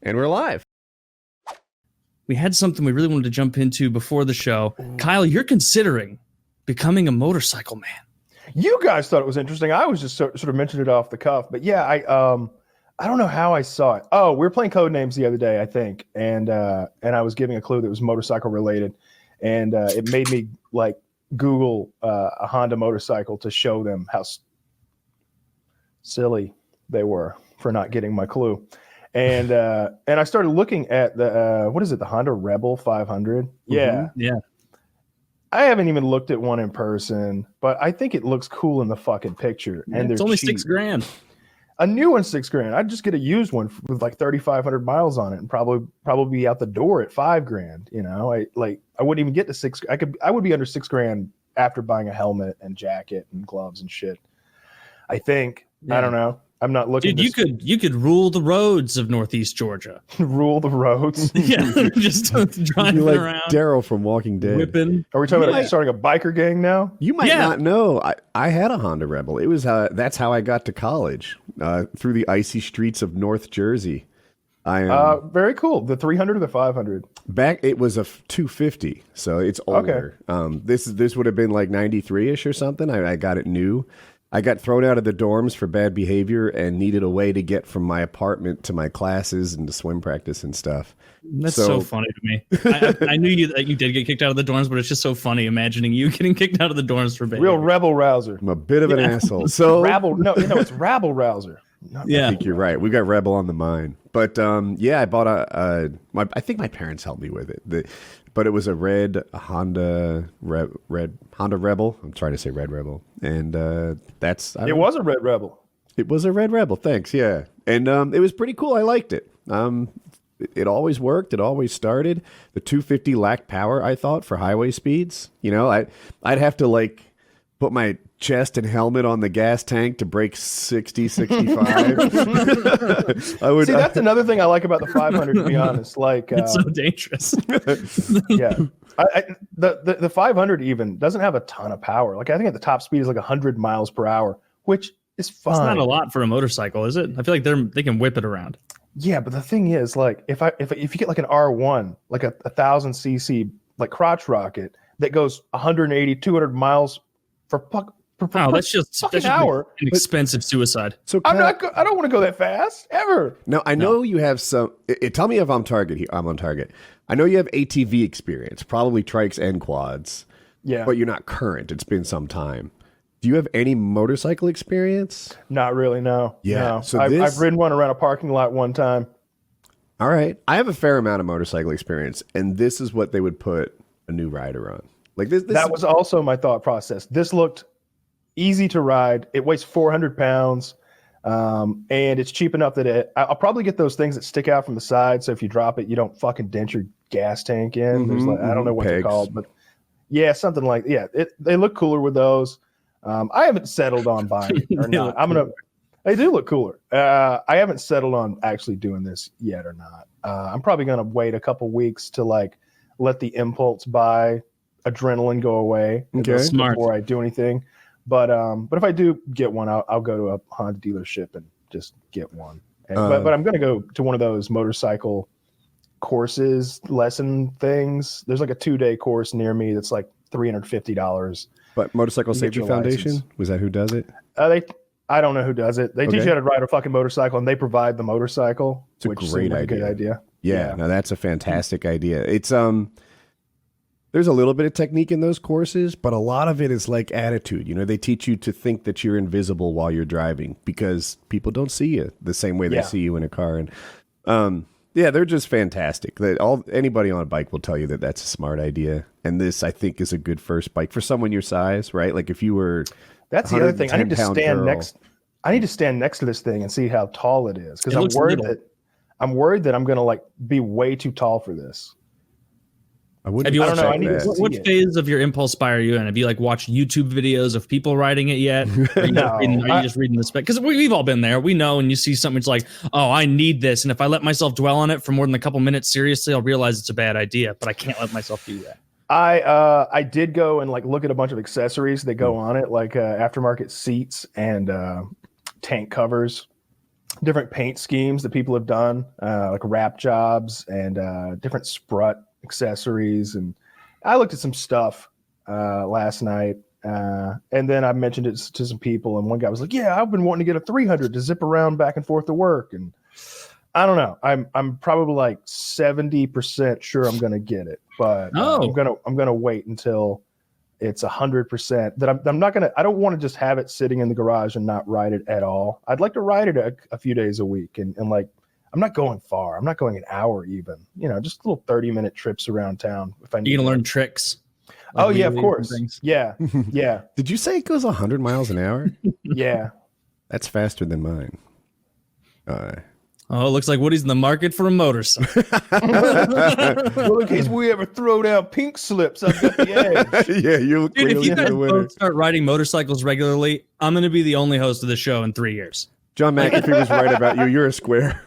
And we're live. We had something we really wanted to jump into before the show. Kyle, you're considering becoming a motorcycle man. You guys thought it was interesting. I was just sort of mentioned it off the cuff, but yeah, I don't know how I saw it. Oh, we were playing Codenames the other day, I think, and I was giving a clue that was motorcycle related, and it made me like Google a Honda motorcycle to show them how silly they were for not getting my clue. And I started looking at the what is it, the Honda Rebel 500? Yeah. Yeah. I haven't even looked at one in person, but I think it looks cool in the fucking picture. And It's only cheap. $6,000. A new one's $6,000. I'd just get a used one with like 3,500 miles on it, and probably be out the door at $5,000. You know, I wouldn't even get to six. I would be under $6,000 after buying a helmet and jacket and gloves and shit. I think. Yeah. I don't know. I'm not looking. Dude, you could rule the roads of Northeast Georgia. Rule the roads. Yeah, just driving like around. Daryl from Walking Dead. Whipping. Are we talking about starting a biker gang now? You might not know. I had a Honda Rebel. It was that's how I got to college, through the icy streets of North Jersey. Very cool. The 300 or the 500? Back it was a 250, so it's older. Okay. This would have been like 93ish or something. I got it new. I got thrown out of the dorms for bad behavior and needed a way to get from my apartment to my classes and to swim practice and stuff. That's so funny to me. I knew you did get kicked out of the dorms, but it's just so funny imagining you getting kicked out of the dorms for behavior. Real rebel rouser. I'm a bit of an asshole. So rabble. No, it's rabble rouser. I think you're right. We got rebel on the mind. But I bought I think my parents helped me with it. But it was a red Honda Rebel. I'm trying to say Red Rebel, and it was a Red Rebel. It was a Red Rebel. Thanks, yeah, and it was pretty cool. I liked it. It always worked. It always started. The 250 lacked power, I thought, for highway speeds. You know, I'd have to like put my chest and helmet on the gas tank to break 60, 65. See, that's another thing I like about the 500, to be honest. Like, it's so dangerous. Yeah. The 500 even doesn't have a ton of power. Like, I think at the top speed is like 100 miles per hour, which is fine. It's not a lot for a motorcycle, is it? I feel like they can whip it around. Yeah, but the thing is, like, if you get like an R1, like a 1,000cc like crotch rocket that goes 180, 200 miles that's just an hour. An expensive suicide. So I don't want to go that fast ever. No, I know you have some. Tell me if I'm target here. I'm on target. I know you have ATV experience, probably trikes and quads. Yeah, but you're not current. It's been some time. Do you have any motorcycle experience? Not really. No. Yeah. No. So I've ridden one around a parking lot one time. All right. I have a fair amount of motorcycle experience, and this is what they would put a new rider on. Like this. That was also my thought process. This looked easy to ride. It weighs 400 pounds, and it's cheap enough that I'll probably get those things that stick out from the side. So if you drop it, you don't fucking dent your gas tank in. There's I don't know what they're called, but yeah, something like they look cooler with those. I haven't settled on buying it or not. They do look cooler. I haven't settled on actually doing this yet or not. I'm probably gonna wait a couple weeks to like let the impulse buy adrenaline go away before I do anything. But if I do get one, I'll go to a Honda dealership and just get one. But I'm going to go to one of those motorcycle courses, lesson things. There's like a 2-day course near me that's like $350. But Motorcycle Safety Foundation, license. Was that who does it? I don't know who does it. They teach you how to ride a fucking motorcycle, and they provide the motorcycle. It's a great idea. Good idea. Yeah, no, that's a fantastic idea. It's there's a little bit of technique in those courses, but a lot of it is like attitude. You know, they teach you to think that you're invisible while you're driving because people don't see you the same way they see you in a car. And they're just fantastic. Anybody on a bike will tell you that that's a smart idea. And this, I think, is a good first bike for someone your size, right? Like if you were, that's the other thing. I need to stand next to this thing and see how tall it is because I'm worried that I'm going to like be way too tall for this. What phase of your impulse buy are you in? Have you like watched YouTube videos of people riding it yet? Are you just reading the spec? Because we've all been there. We know, and you see something, it's like, oh, I need this. And if I let myself dwell on it for more than a couple minutes, seriously, I'll realize it's a bad idea. But I can't let myself do that. I did go and like look at a bunch of accessories that go on it, like aftermarket seats and tank covers. different paint schemes that people have done, like wrap jobs and different sprut accessories. And I looked at some stuff last night, and then I mentioned it to some people, and one guy was like, "Yeah, I've been wanting to get a 300 to zip around back and forth to work." And I don't know. I'm probably like 70% sure I'm going to get it, but I'm gonna wait until it's 100%. That I'm not gonna. I don't want to just have it sitting in the garage and not ride it at all. I'd like to ride it a few days a week, and like I'm not going far. I'm not going an hour even. You know, just little 30-minute trips around town. If I need you can to learn tricks. Oh yeah, of course. Yeah, yeah. Did you say it goes 100 miles an hour? Yeah, that's faster than mine. Oh, it looks like Woody's in the market for a motorcycle. Well, in case we ever throw down pink slips, I've got the edge. Yeah, you. Dude, if you guys both start riding motorcycles regularly, I'm going to be the only host of the show in 3 years. John McAfee was right about you. You're a square.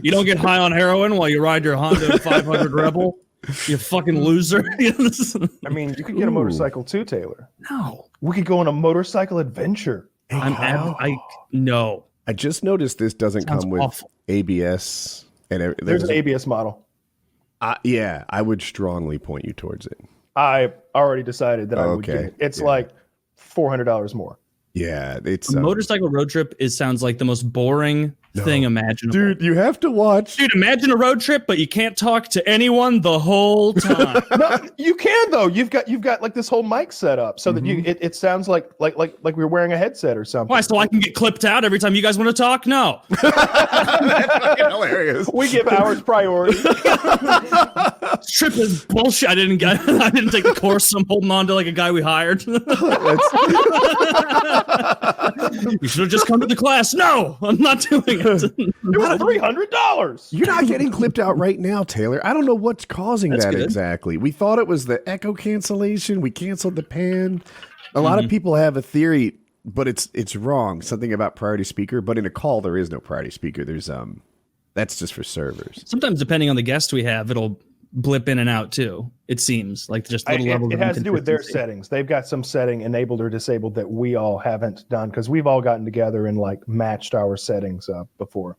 You don't get high on heroin while you ride your Honda 500 Rebel. You fucking loser. I mean, you could get a motorcycle too, Taylor. No, we could go on a motorcycle adventure. No. I just noticed this doesn't come with awful. ABS and there's an ABS model. Yeah, I would strongly point you towards it. I already decided that I would get it. It's like $400 more. Yeah, it's a motorcycle road trip. It sounds like the most boring thing imaginable. Dude, you have to watch. Dude, imagine a road trip, but you can't talk to anyone the whole time. No, you can though. You've got like this whole mic set up so that it sounds like we're wearing a headset or something. Why? So I can get clipped out every time you guys want to talk? No. That's fucking hilarious. We give ours priority. This trip is bullshit. I didn't take a course. So I'm holding on to like a guy we hired. You should have just come to the class. No, I'm not doing it. It was $300. You're not getting clipped out right now, Taylor. I don't know what's causing that exactly. We thought it was the echo cancellation. We canceled the pan. A lot of people have a theory, but it's wrong. Something about priority speaker, but in a call there is no priority speaker. There's that's just for servers. Sometimes depending on the guest we have, it'll blip in and out too. It seems like just little levels. It has to do with their settings. They've got some setting enabled or disabled that we all haven't done because we've all gotten together and like matched our settings up before.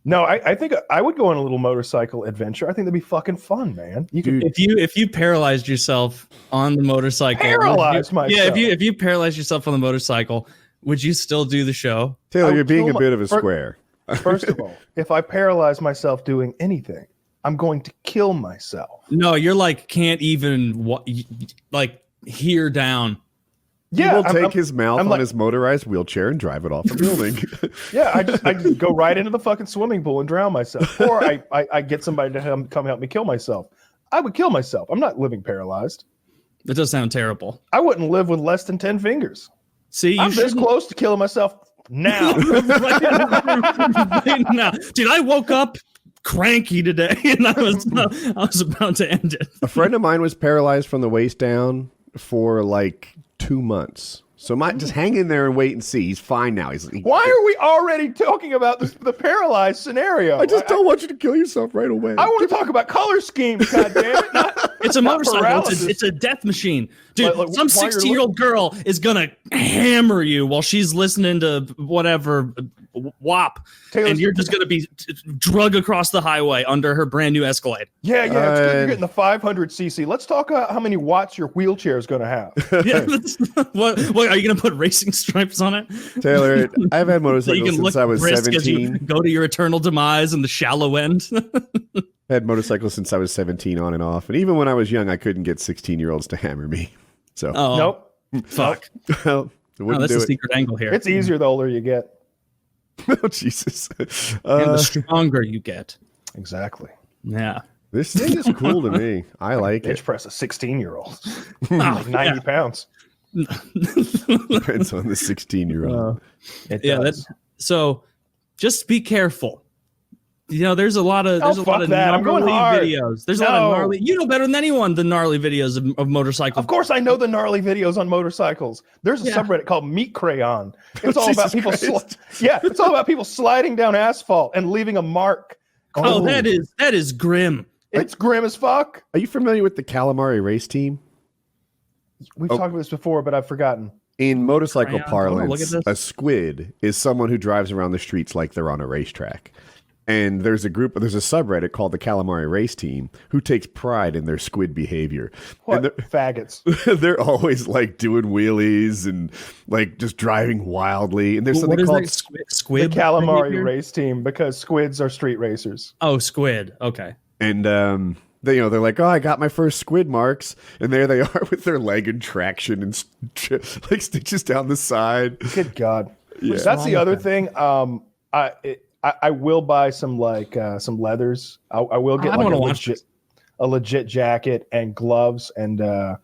No, I think I would go on a little motorcycle adventure. I think that'd be fucking fun, man. You could, if you paralyzed yourself on the motorcycle, myself. Yeah, if you paralyzed yourself on the motorcycle, would you still do the show? Taylor, you're being a bit of a square. First of all, if I paralyze myself doing anything, I'm going to kill myself. No, you're like can't even like hear down. Yeah, he will take his mouth on his motorized wheelchair and drive it off a building. Yeah, I just go right into the fucking swimming pool and drown myself, or I get somebody to come help me kill myself. I would kill myself. I'm not living paralyzed. That does sound terrible. I wouldn't live with less than 10 fingers. See, I'm this close to killing myself now. Right now, dude, I woke up cranky today, and I was about to end it. A friend of mine was paralyzed from the waist down for like 2 months. So just hang in there and wait and see. He's fine now. Why are we already talking about the paralyzed scenario? I just don't want you to kill yourself right away. I want to talk about color schemes, goddammit. It's a motorcycle. It's a death machine. Dude, some 16-year-old girl is going to hammer you while she's listening to whatever WAP. And you're just going to be drug across the highway under her brand new Escalade. Yeah. You're getting the 500cc. Let's talk about how many watts your wheelchair is going to have. Yeah, what are you going to put racing stripes on it? Taylor, I've had motorcycles since I was 17. Go to your eternal demise in the shallow end. I had motorcycles since I was 17 on and off. And even when I was young, I couldn't get 16-year-olds to hammer me. So nope. Fuck. Well, that's the secret angle here. It's easier the older you get. Oh, Jesus. And the stronger you get. Exactly. Yeah. This thing is cool to me. I like bench it. Press a 16-year-old. Like 90 pounds. Depends on the 16-year-old. So just be careful. You know, there's a lot of gnarly videos. There's a lot of gnarly. You know better than anyone the gnarly videos of motorcycles. Of course, I know the gnarly videos on motorcycles. There's a subreddit called Meat Crayon. It's all about people. It's all about people sliding down asphalt and leaving a mark. Oh, that is grim. It's grim as fuck. Are you familiar with the Calamari race team? We've talked about this before, but I've forgotten. In motorcycle Look parlance, at a this. squid is someone who drives around the streets like they're on a racetrack. And there's a subreddit called the Calamari Race Team who takes pride in their squid behavior. What And faggots? they're always like doing wheelies and like just driving wildly. And there's something called squid. The Calamari behavior? Race Team, because squids are street racers. Oh, squid. Okay. And they're like, oh, I got my first squid marks, and there they are with their leg in traction and like stitches down the side. Good God. Yeah. That's the other thing. I will buy some some leathers. I will get a legit jacket and gloves and a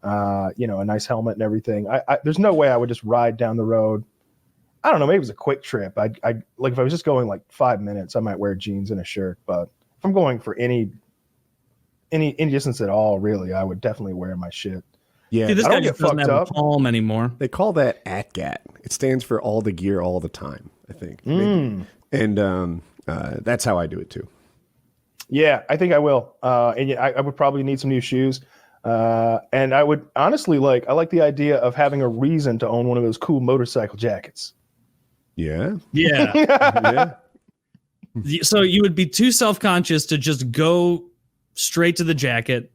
nice helmet and everything. There's no way I would just ride down the road. I don't know, maybe it was a quick trip. I like if I was just going like 5 minutes, I might wear jeans and a shirt. But if I'm going for any distance at all, really, I would definitely wear my shit. Yeah, See, this I guy don't just get doesn't fucked have up. a palm anymore. they call that ATGAT. It stands for all the gear, all the time, I think. And that's how I do it too. Yeah, I think I will. And yeah, I would probably need some new shoes. And I would honestly I like the idea of having a reason to own one of those cool motorcycle jackets. Yeah. Yeah. Yeah. So you would be too self-conscious to just go straight to the jacket.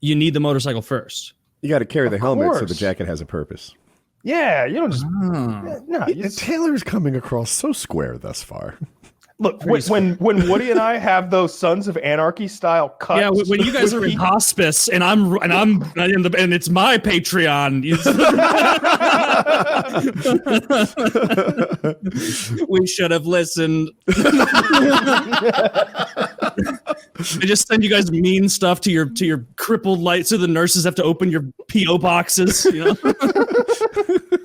You need the motorcycle first. You got to carry the helmet so the course. jacket has a purpose. Yeah, you don't just Taylor's coming across so square thus far. look when Woody and I have those Sons of Anarchy style cuts. Yeah, when you guys are in hospice and and it's my Patreon. We should have listened. They just send you guys mean stuff to your crippled light, so the nurses have to open your PO boxes. You know?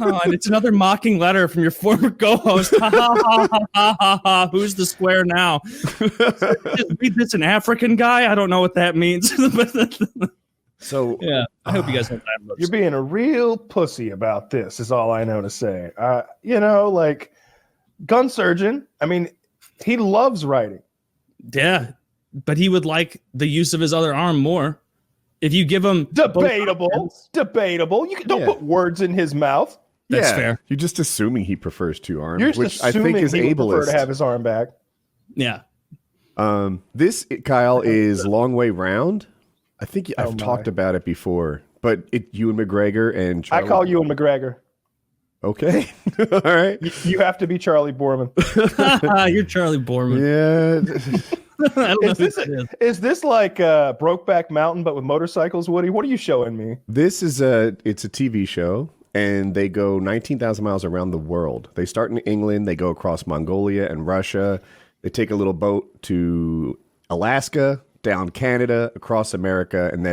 Oh, and it's another mocking letter from your former co-host. Ha, ha, ha, ha, ha, ha, ha. Who's the square now? Just read this, an African guy? I don't know what that means. So yeah, I hope you guys don't have those. You're being a real pussy about this, is all I know to say. Gun Surgeon, I mean, he loves writing. Yeah, but he would like the use of his other arm more. If you give him Debatable. You don't put words in his mouth. That's fair. You're just assuming he prefers two arms, You're just which I assuming think is he would prefer ableist. to have his arm back. Yeah. This, Kyle, is Long Way Round. I think I've talked about it before, but Ewan McGregor and Charlie. I call Ewan McGregor. Okay. All right. You have to be Charlie Borman. You're Charlie Borman. Yeah. I don't know who this is. Is this like Brokeback Mountain but with motorcycles, Woody? What are you showing me? It's a TV show, and they go 19,000 miles around the world. They start in England, they go across Mongolia and Russia. They take a little boat to Alaska, down Canada, across America, and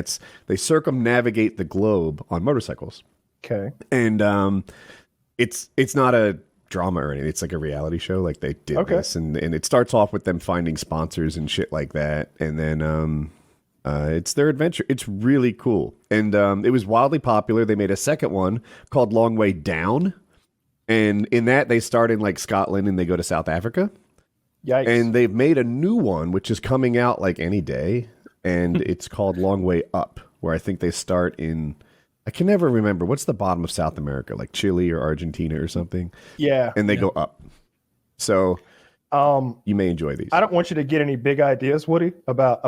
they circumnavigate the globe on motorcycles. Okay. And it's not a drama or anything. It's like a reality show. Like they did this, and it starts off with them finding sponsors and shit like that, and then it's their adventure. It's really cool, and it was wildly popular. They made a second one called Long Way Down, and in that they start in like Scotland and they go to South Africa. Yikes. And they've made a new one which is coming out like any day, and it's called Long Way Up, where I think they start in. I can never remember. What's the bottom of South America? Like Chile or Argentina or something? Yeah. And they go up. So you may enjoy these. I don't want you to get any big ideas, Woody, about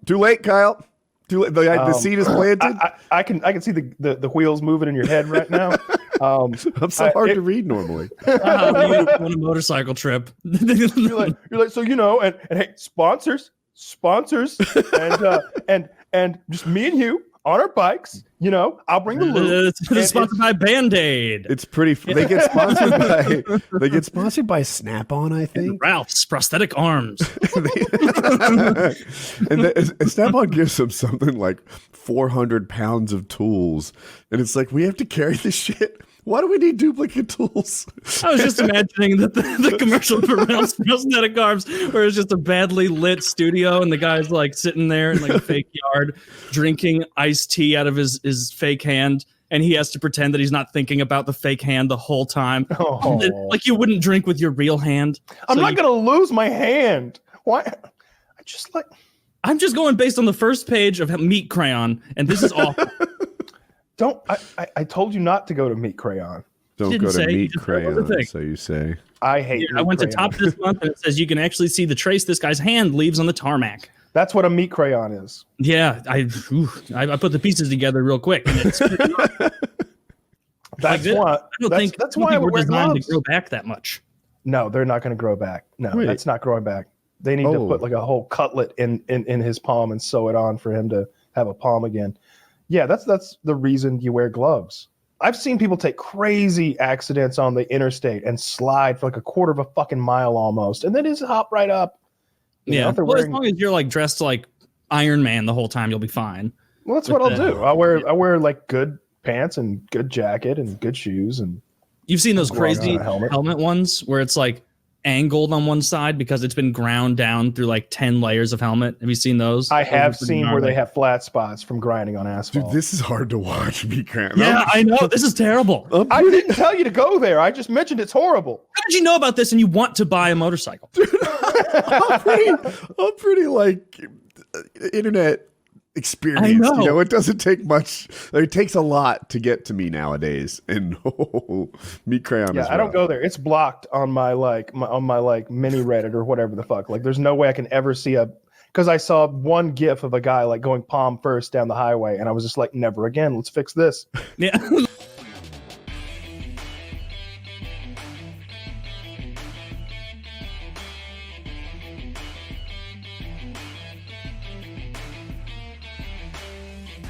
Too late, Kyle. Too late. The seed is planted. I can see the wheels moving in your head right now. I'm so hard to read normally. On a motorcycle trip. You're like, so and hey, sponsors, and just me and you on our bikes. I'll bring the lube. It's sponsored by Band-Aid. It's pretty. They get sponsored by Snap-on, I think. And Ralph's prosthetic arms. and Snap-on gives them something like 400 pounds of tools, and it's like, we have to carry this shit. Why do we need duplicate tools? I was just imagining that the commercial for Ralph's prosthetic arms, where it's just a badly lit studio, and the guy's like sitting there in like a fake yard, drinking iced tea out of his fake hand, and he has to pretend that he's not thinking about the fake hand the whole time. Oh. Like you wouldn't drink with your real hand. I'm not gonna lose my hand. Why? I'm just going based on the first page of Meat Crayon, and this is awful. Don't. I told you not to go to Meat Crayon. Don't go to Meat Crayon, so you say. I hate I went to Top this month, and it says you can actually see the trace this guy's hand leaves on the tarmac. That's what a Meat Crayon is. Yeah, I put the pieces together real quick. And it's that's why. That's why we're designed to grow back that much. No, they're not going to grow back. No, that's not growing back. They need to put like a whole cutlet in his palm and sew it on for him to have a palm again. Yeah, that's the reason you wear gloves. I've seen people take crazy accidents on the interstate and slide for like a quarter of a fucking mile almost, and then just hop right up. Yeah, as long as you're like dressed like Iron Man the whole time, you'll be fine. Well, that's what I'll do. I wear like good pants and good jacket and good shoes. And you've seen those crazy helmet ones where it's like angled on one side because it's been ground down through like 10 layers of helmet. Have you seen those? I have seen where they have flat spots from grinding on asphalt. Dude, this is hard to watch. Yeah, I know. This is terrible. I didn't tell you to go there. I just mentioned it's horrible. How did you know about this and you want to buy a motorcycle? Dude, I'm pretty like internet experience. I know. It doesn't take much. It takes a lot to get to me nowadays. And Meat Crayon. Yeah, I don't go there. It's blocked on my mini Reddit or whatever the fuck. Like, there's no way I can ever see because I saw one GIF of a guy like going palm first down the highway, and I was just like, never again. Let's fix this. Yeah.